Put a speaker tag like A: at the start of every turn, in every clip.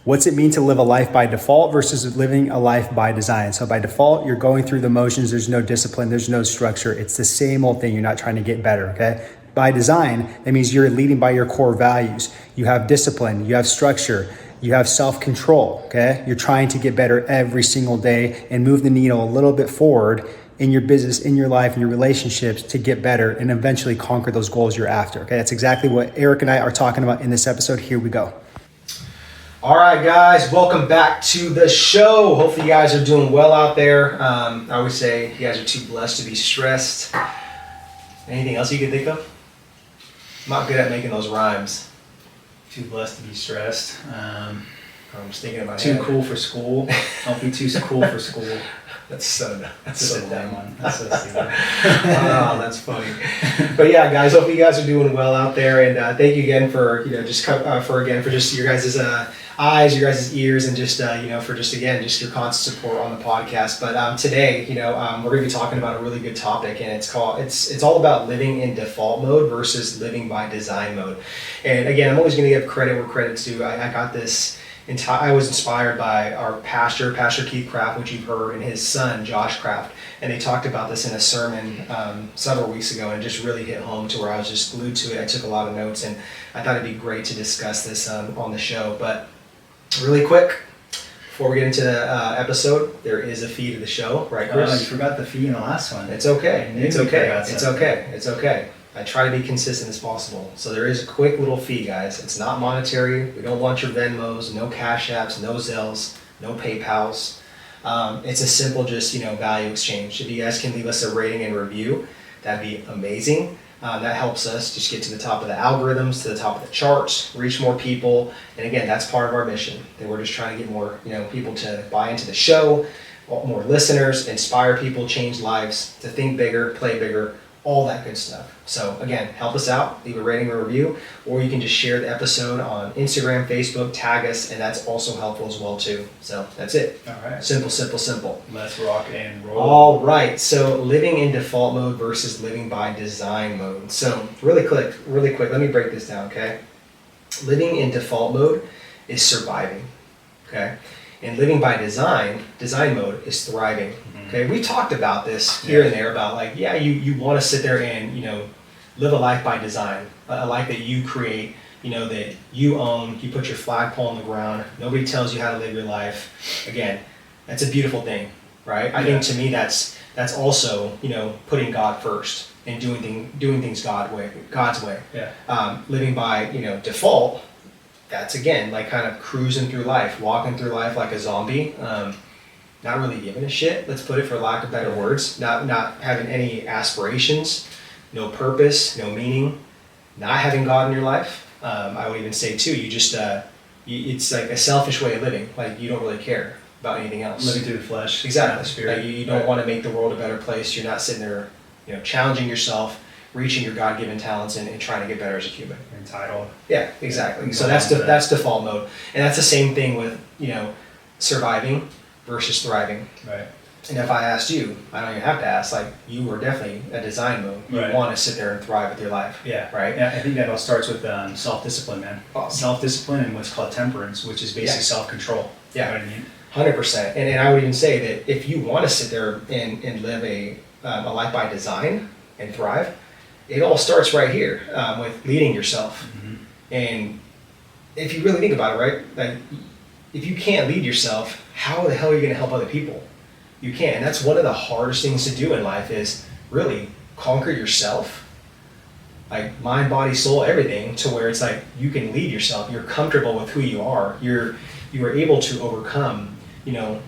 A: What's it mean to live a life by default versus living a life by design? So by default, you're going through the motions. There's no discipline. There's no structure. It's the same old thing. You're not trying to get better, okay? By design, that means you're leading by your core values. You have discipline. You have structure. You have self-control, okay? You're trying to get better every single day and move the needle a little bit forward in your business, in your life, in your relationships to get better and eventually conquer those goals you're after, okay? That's exactly what Eric and I are talking about in this episode. Here we go. All right, guys, welcome back to the show. Hopefully you guys are doing well out there. I always say you guys are too blessed to be stressed. Anything else you can think of? I'm not good at making those rhymes.
B: Too blessed to be stressed.
A: I'm just thinking about
B: too cool for school. Don't be too cool for school.
A: That's so
B: dumb one. That's so stupid.
A: Oh, that's funny. But yeah, guys, hope you guys are doing well out there, and thank you again for just your guys' eyes, your guys' ears, and just just your constant support on the podcast. But today, we're going to be talking about a really good topic, and it's all about living in default mode versus living by design mode. And again, I'm always going to give credit where credit's due. I got this. I was inspired by our Pastor Keith Craft, which you've heard, and his son, Josh Craft. And they talked about this in a sermon several weeks ago, and it just really hit home to where I was just glued to it. I took a lot of notes, and I thought it'd be great to discuss this on the show. But really quick, before we get into the episode, there is a fee to the show, right, Chris?
B: You forgot the fee in the last one.
A: It's okay. It's okay. I try to be consistent as possible. So there is a quick little fee, guys. It's not monetary. We don't want your Venmos, no Cash Apps, no Zelles, no PayPals. It's a simple value exchange. If you guys can leave us a rating and review, that'd be amazing. That helps us just get to the top of the algorithms, to the top of the charts, reach more people. And again, that's part of our mission. That we're just trying to get more people to buy into the show, more listeners, inspire people, change lives, to think bigger, play bigger, all that good stuff. So again, help us out, leave a rating or review, or you can just share the episode on Instagram, Facebook, tag us, and that's also helpful as well too. So that's it.
B: All right.
A: Simple.
B: Let's rock and roll.
A: All right. So living in default mode versus living by design mode. So really quick, let me break this down, okay? Living in default mode is surviving, okay? And living by design mode is thriving. Okay, we talked about this here and there about you want to sit there and live a life by design, a life that you create, that you own. You put your flagpole on the ground. Nobody tells you how to live your life. Again, that's a beautiful thing, right? I think to me that's also putting God first and doing things God's way.
B: Yeah.
A: Living by default. That's again kind of cruising through life, walking through life like a zombie. Not really giving a shit, let's put it for lack of better words. Not having any aspirations, no purpose, no meaning, not having God in your life. I would even say too, you just it's like a selfish way of living. Like you don't really care about anything else.
B: Living through the flesh.
A: Exactly. The spirit. You don't want to make the world a better place. You're not sitting there, challenging yourself, reaching your God-given talents and trying to get better as a human.
B: Entitled.
A: Yeah, exactly. So that's default mode, and that's the same thing with surviving versus thriving.
B: Right.
A: And if I asked you, I don't even have to ask, you were definitely a design mode. You want to sit there and thrive with your life.
B: Yeah.
A: Right?
B: Yeah, I think that all starts with self-discipline, man.
A: Awesome.
B: Self-discipline and what's called temperance, which is basically self-control.
A: Yeah.
B: You know what I mean?
A: 100%. And I would even say that if you want to sit there and live a life by design and thrive, it all starts right here with leading yourself.
B: Mm-hmm.
A: And if you really think about it, right? If you can't lead yourself, how the hell are you going to help other people? You can't. And that's one of the hardest things to do in life is really conquer yourself, mind, body, soul, everything, to where it's you can lead yourself. You're comfortable with who you are. You are able to overcome, the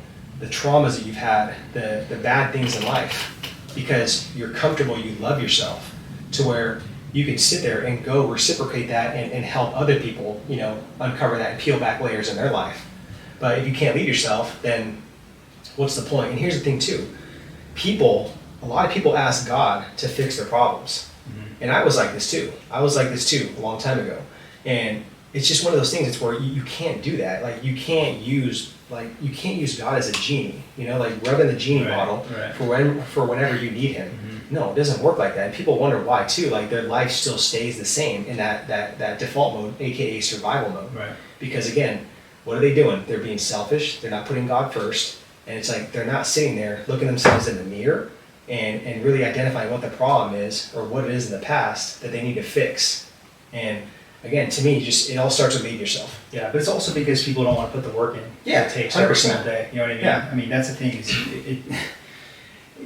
A: traumas that you've had, the bad things in life, because you're comfortable. You love yourself to where you can sit there and go reciprocate that and help other people, uncover that and peel back layers in their life. But if you can't lead yourself, then what's the point? And here's the thing too. A lot of people ask God to fix their problems. Mm-hmm. And I was like this too. a long time ago. And it's just one of those things, it's where you can't do that. You can't use God as a genie, rubbing the genie bottle for whenever you need him. Mm-hmm. No, it doesn't work like that. And people wonder why too. Their life still stays the same in that default mode, aka survival mode.
B: Right.
A: Because again, what are they doing? They're being selfish. They're not putting God first. And it's like they're not sitting there looking themselves in the mirror and really identifying what the problem is or what it is in the past that they need to fix. And again, to me, just it all starts with lead yourself.
B: Yeah, but it's also because people don't want to put the work in.
A: Yeah,
B: It takes every
A: 100%.
B: single day. You know what I mean?
A: Yeah.
B: I mean, that's the thing.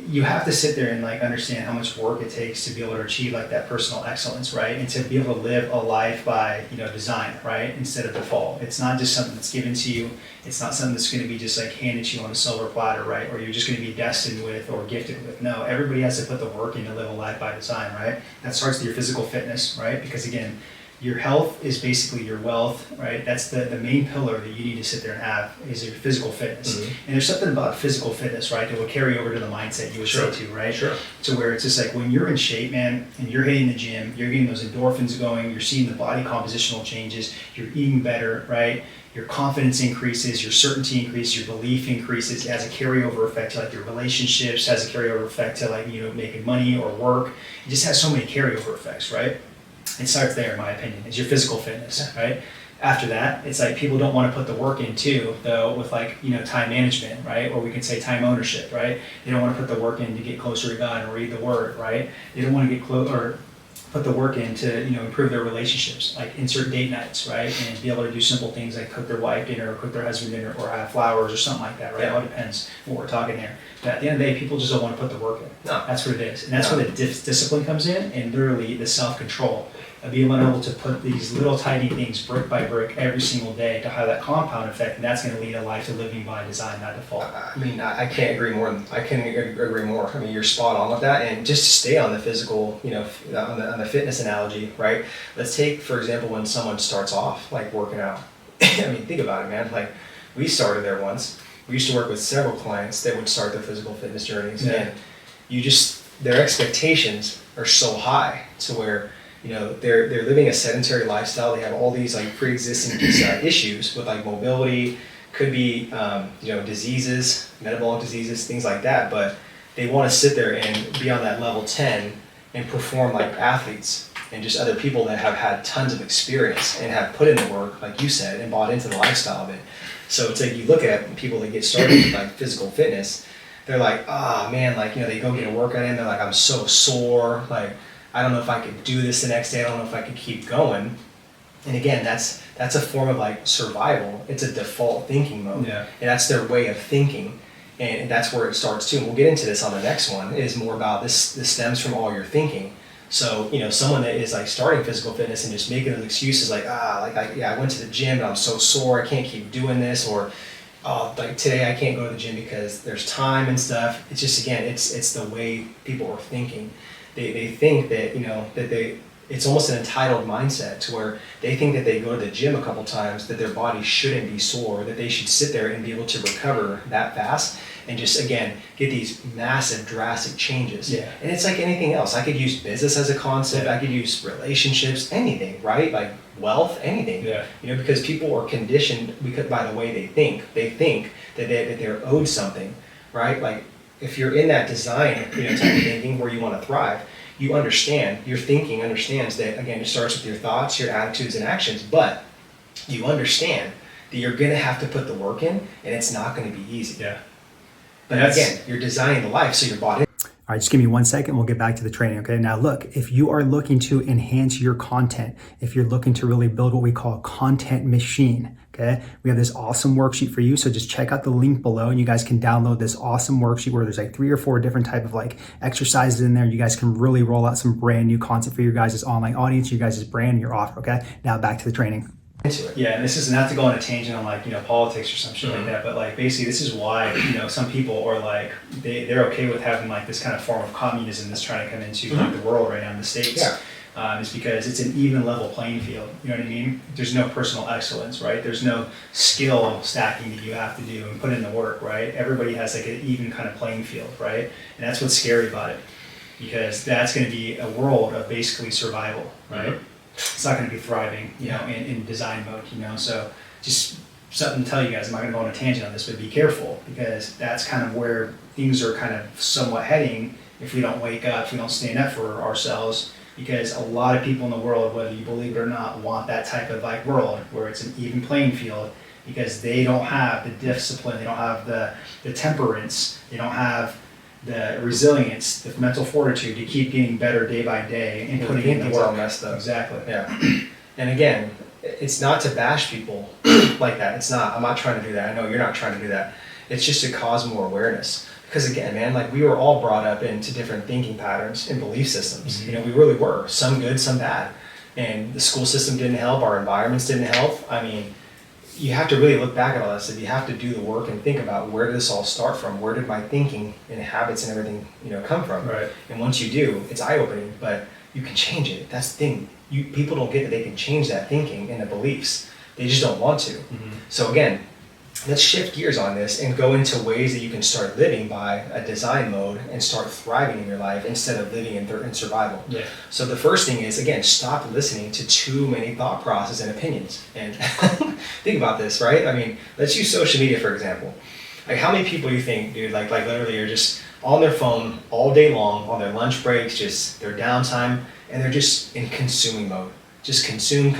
B: You have to sit there and like understand how much work it takes to be able to achieve like that personal excellence, right? And to be able to live a life by, design, right? Instead of default. It's not just something that's given to you. It's not something that's going to be just like handed to you on a silver platter, right? Or you're just going to be destined with or gifted with. No, everybody has to put the work in to live a life by design, right? That starts with your physical fitness, right? Because again, your health is basically your wealth, right? That's the main pillar that you need to sit there and have is your physical fitness.
A: Mm-hmm.
B: And there's something about physical fitness, right, that will carry over to the mindset you would
A: Sure.
B: say too, right?
A: Sure.
B: To where it's just like when you're in shape, man, and you're hitting the gym, you're getting those endorphins going, you're seeing the body compositional changes, you're eating better, right? Your confidence increases, your certainty increases, your belief increases. It has a carryover effect to like your relationships, has a carryover effect to like, making money or work. It just has so many carryover effects, right? It starts there, in my opinion, is your physical fitness, right? After that, it's like people don't want to put the work in too, though, with like, time management, right? Or we can say time ownership, right? They don't want to put the work in to get closer to God and read the word, right? They don't want to get close or put the work in to, improve their relationships, like insert date nights, right? And be able to do simple things like cook their wife dinner or cook their husband dinner or have flowers or something like that, right?
A: Yeah.
B: It all depends what we're talking here. But at the end of the day, people just don't want to put the work in.
A: No.
B: That's what it is. And that's
A: No.
B: where the discipline comes in and literally the self-control. Being able to put these little tiny things brick by brick every single day to have that compound effect, and that's going to lead a life to living by design, not default.
A: I mean, I can't agree more. I can't agree more. I mean, you're spot on with that. And just to stay on the physical, on the fitness analogy, right? Let's take, for example, when someone starts off like working out. I mean, think about it, man. Like we started there once. We used to work with several clients that would start their physical fitness journeys,
B: Yeah.
A: and their expectations are so high to where they're living a sedentary lifestyle. They have all these like pre-existing issues with like mobility, could be diseases, metabolic diseases, things like that. But they want to sit there and be on that level 10 and perform like athletes and just other people that have had tons of experience and have put in the work, like you said, and bought into the lifestyle of it. So it's like you look at people that get started with like physical fitness, they're like, man, like they go get a workout in, they're like, I'm so sore, like I don't know if I could do this the next day. I don't know if I could keep going. And again, that's a form of like survival. It's a default thinking mode.
B: Yeah.
A: And that's their way of thinking. And that's where it starts too. And we'll get into this on the next one. It is more about this stems from all your thinking. So, someone that is like starting physical fitness and just making those excuses like, I went to the gym but I'm so sore, I can't keep doing this, or like today I can't go to the gym because there's time and stuff. It's just, again, it's the way people are thinking. They think that it's almost an entitled mindset to where they think that they go to the gym a couple times, that their body shouldn't be sore, that they should sit there and be able to recover that fast and just, again, get these massive, drastic changes.
B: Yeah.
A: And it's like anything else. I could use business as a concept. I could use relationships, anything, right? Like wealth, anything.
B: Yeah.
A: Because people are conditioned by the way they think. They think that they're owed something, right? Like, if you're in that design, type of thinking where you want to thrive, you understand, your thinking understands that, again, it starts with your thoughts, your attitudes, and actions, but you understand that you're going to have to put the work in, and it's not going to be easy.
B: Yeah.
A: But again, you're designing the life, so you're bought in.
B: All right, just give me 1 second. We'll get back to the training. Okay. Now look, if you are looking to enhance your content, if you're looking to really build what we call a content machine, okay, we have this awesome worksheet for you. So just check out the link below and you guys can download this awesome worksheet where there's like 3 or 4 different type of like exercises in there. You guys can really roll out some brand new content for your guys' online audience, your guys' brand, your offer. Okay. Now back to the training. Yeah, and this is not to go on a tangent on like politics or some shit like that, but like basically this is why some people are like they're okay with having like this kind of form of communism that's trying to come into like, the world right now in the States.
A: Yeah.
B: Is because it's an even level playing field. You know what I mean? There's no personal excellence, right? There's no skill stacking that you have to do and put in the work, right? Everybody has like an even kind of playing field, right? And that's what's scary about it, because that's going to be a world of basically survival, right?
A: Mm-hmm.
B: It's not going to be thriving, in design mode, So just something to tell you guys. I'm not going to go on a tangent on this, but be careful, because that's kind of where things are kind of somewhat heading if we don't wake up, if we don't stand up for ourselves. Because a lot of people in the world, whether you believe it or not, want that type of like world where it's an even playing field, because they don't have the discipline, they don't have the temperance, they don't have the resilience, the mental fortitude to keep getting better day by day and putting in the
A: It's all
B: work.
A: messed up.
B: Exactly.
A: Yeah. And again, it's not to bash people like that. It's not. I'm not trying to do that. I know you're not trying to do that. It's just to cause more awareness. Because again, man, like we were all brought up into different thinking patterns and belief systems.
B: Mm-hmm.
A: You know, we really were. Some good, some bad. And the school system didn't help. Our environments didn't help. I mean, you have to really look back at all that stuff. You have to do the work and think about where did this all start from? Where did my thinking and habits and everything, come from?
B: Right.
A: And once you do, it's eye-opening, but you can change it. That's the thing. People don't get that they can change that thinking and the beliefs. They just don't want to.
B: Mm-hmm.
A: So again, let's shift gears on this and go into ways that you can start living by a design mode and start thriving in your life instead of living in survival.
B: Yeah.
A: So the first thing is, again, stop listening to too many thought processes and opinions. And think about this, right? I mean, let's use social media, for example. Like how many people you think, dude, like literally are just on their phone all day long, on their lunch breaks, just their downtime, and they're just in consuming mode. Just consume,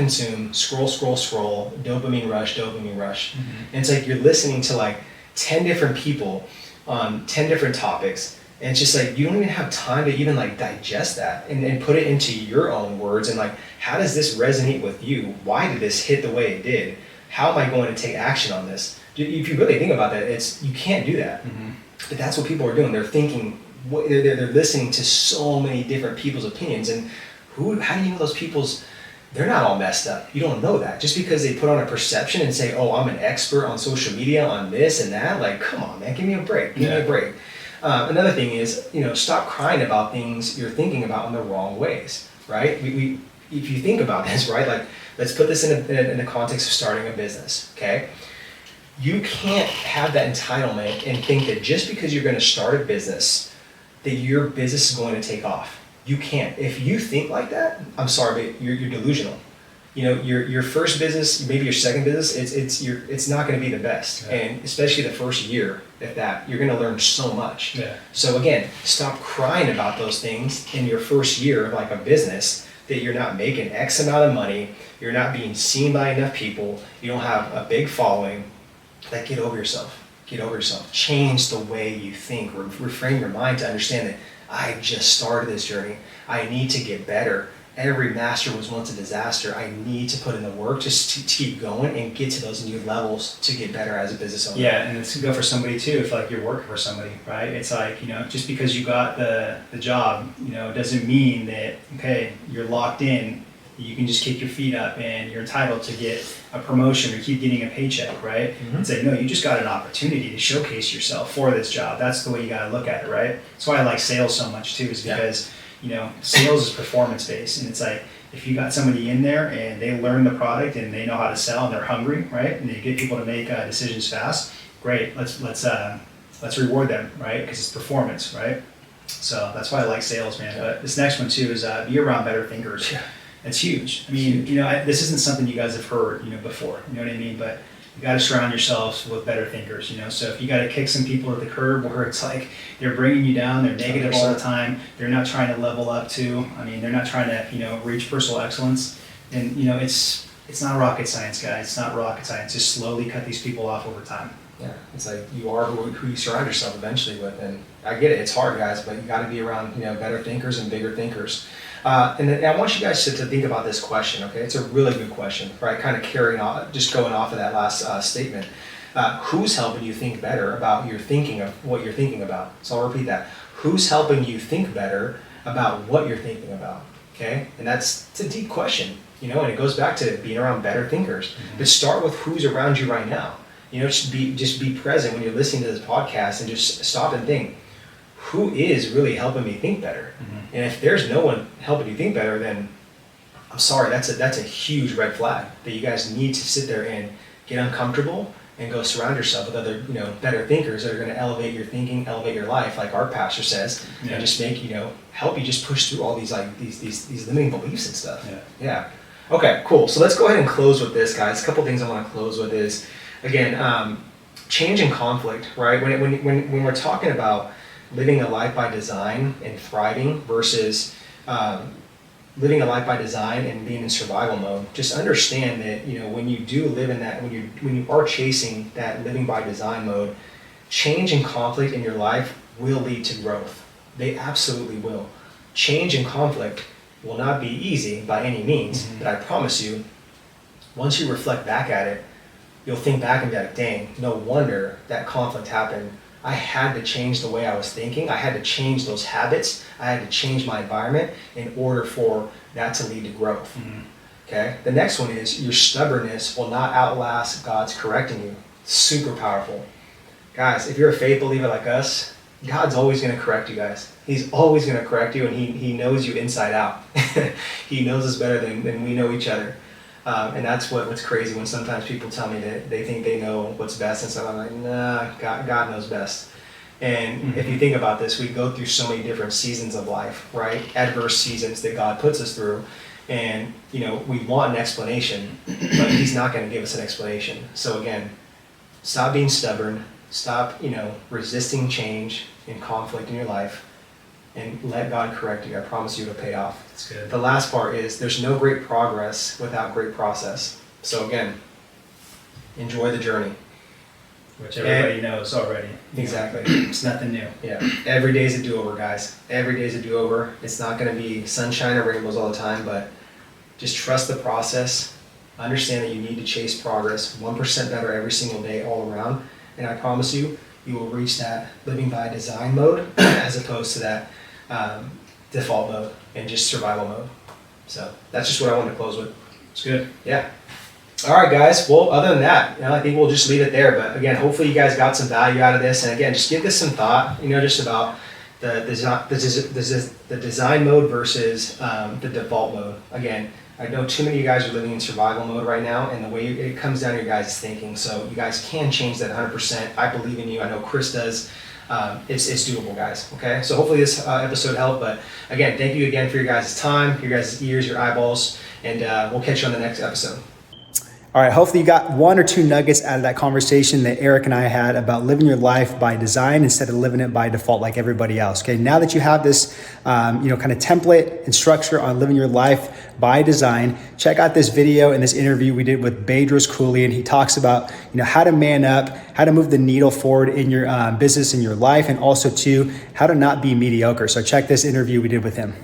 A: scroll, dopamine rush.
B: Mm-hmm.
A: And it's like you're listening to like 10 different people on 10 different topics. And it's just like you don't even have time to even like digest that and put it into your own words and like, how does this resonate with you? Why did this hit the way it did? How am I going to take action on this? If you really think about that, you can't do that.
B: Mm-hmm.
A: But that's what people are doing. They're thinking, they're listening to so many different people's opinions. And how do you know those people's, they're not all messed up. You don't know that. Just because they put on a perception and say, oh, I'm an expert on social media on this and that, like, come on, man, give me a break. Give me a break. Another thing is, stop crying about things you're thinking about in the wrong ways, right? If you think about this, right, like, let's put this in the context of starting a business, okay? You can't have that entitlement and think that just because you're going to start a business, that your business is going to take off. You can't. If you think like that, I'm sorry, but you're delusional. Your first business, maybe your second business, it's not going to be the best, and especially the first year, if that, you're going to learn so much.
B: Yeah.
A: So again, stop crying about those things in your first year of like a business that you're not making X amount of money, you're not being seen by enough people, you don't have a big following. Like, get over yourself. Get over yourself. Change the way you think. Reframe your mind to understand that I just started this journey. I need to get better. Every master was once a disaster. I need to put in the work just to keep going and get to those new levels to get better as a business owner.
B: Yeah, and it's to go for somebody too. If like you're working for somebody, right? It's like, just because you got the job, doesn't mean that, okay, you're locked in. You can just kick your feet up and you're entitled to get a promotion or keep getting a paycheck, right?
A: Mm-hmm.
B: It's like, no, you just got an opportunity to showcase yourself for this job. That's the way you got to look at it, right? That's why I like sales so much too, is because, sales is performance based. And it's like, if you got somebody in there and they learn the product and they know how to sell and they're hungry, right? And they get people to make decisions fast, great. Let's reward them, right? Because it's performance, right? So that's why I like sales, man. But this next one too is be around better thinkers.
A: Yeah.
B: It's huge. I mean, this isn't something you guys have heard, before. You know what I mean? But you got to surround yourselves with better thinkers. So if you got to kick some people at the curb where it's like they're bringing you down, they're negative all the time, they're not trying to level up too. I mean, they're not trying to, reach personal excellence. And it's not rocket science, guys. It's not rocket science. Just slowly cut these people off over time.
A: Yeah, it's like you are who you surround yourself eventually with, and I get it. It's hard, guys, but you got to be around better thinkers and bigger thinkers. And then I want you guys to think about this question. Okay, it's a really good question, right? Kind of carrying on, just going off of that last statement. Who's helping you think better about your thinking of what you're thinking about? So I'll repeat that. Who's helping you think better about what you're thinking about? Okay, and it's a deep question, and it goes back to being around better thinkers. Mm-hmm. But start with who's around you right now. Just be present when you're listening to this podcast and just stop and think, who is really helping me think better? Mm-hmm. And if there's no one helping you think better, then I'm sorry, that's a huge red flag that you guys need to sit there and get uncomfortable and go surround yourself with other, better thinkers that are going to elevate your thinking, elevate your life, like our pastor says, and just make, help you just push through all these these limiting beliefs and stuff. Yeah. Okay, cool. So let's go ahead and close with this, guys. A couple things I want to close with is, again, change and conflict, right? When we're talking about living a life by design and thriving versus living a life by design and being in survival mode, just understand that, you know, when you do live in that, when you are chasing that living by design mode, change and conflict in your life will lead to growth. They absolutely will. Change and conflict will not be easy by any means, but I promise you, once you reflect back at it, you'll think back and be like, dang, no wonder that conflict happened. I had to change the way I was thinking. I had to change those habits. I had to change my environment in order for that to lead to growth. Okay? The next one is your stubbornness will not outlast God's correcting you. Super powerful. Guys, if you're a faith believer like us, God's always going to correct you guys. He's always going to correct you, and he knows you inside out. He knows us better than we know each other. And that's what's crazy when sometimes people tell me that they think they know what's best, and so I'm like, nah, God knows best. And if you think about this, we go through so many different seasons of life, right? Adverse seasons that God puts us through. And, you know, we want an explanation, but He's not going to give us an explanation. So again, stop being stubborn. Stop, you know, resisting change and conflict in your life, and let God correct you. I promise you it'll pay off.
B: That's good.
A: The last part is there's no great progress without great process. So again, enjoy the journey.
B: Which everybody knows already.
A: Exactly.
B: It's nothing new.
A: Yeah. Every day's a do-over, guys. Every day's a do-over. It's not going to be sunshine or rainbows all the time, but just trust the process. Understand that you need to chase progress 1% better every single day all around. And I promise you, you will reach that living by design mode as opposed to that default mode and just survival mode. So that's just what I wanted to close with.
B: It's good.
A: Yeah. All right, guys. Well, other than that, you know, I think we'll just leave it there. But again, hopefully you guys got some value out of this. And again, just give this some thought, you know, just about the design mode versus the default mode. Again, I know too many of you guys are living in survival mode right now, and the way it comes down to your guys' thinking. So you guys can change that 100%. I believe in you. I know Chris does. It's doable, guys. Okay. So hopefully this episode helped. But again, thank you again for your guys' time, your guys' ears, your eyeballs, and we'll catch you on the next episode.
B: All right, hopefully you got 1 or 2 nuggets out of that conversation that Eric and I had about living your life by design instead of living it by default like everybody else. Okay, now that you have this, kind of template and structure on living your life by design, check out this video and this interview we did with Bedros Keuilian. He talks about, how to man up, how to move the needle forward in your business, in your life, and also too, how to not be mediocre. So check this interview we did with him.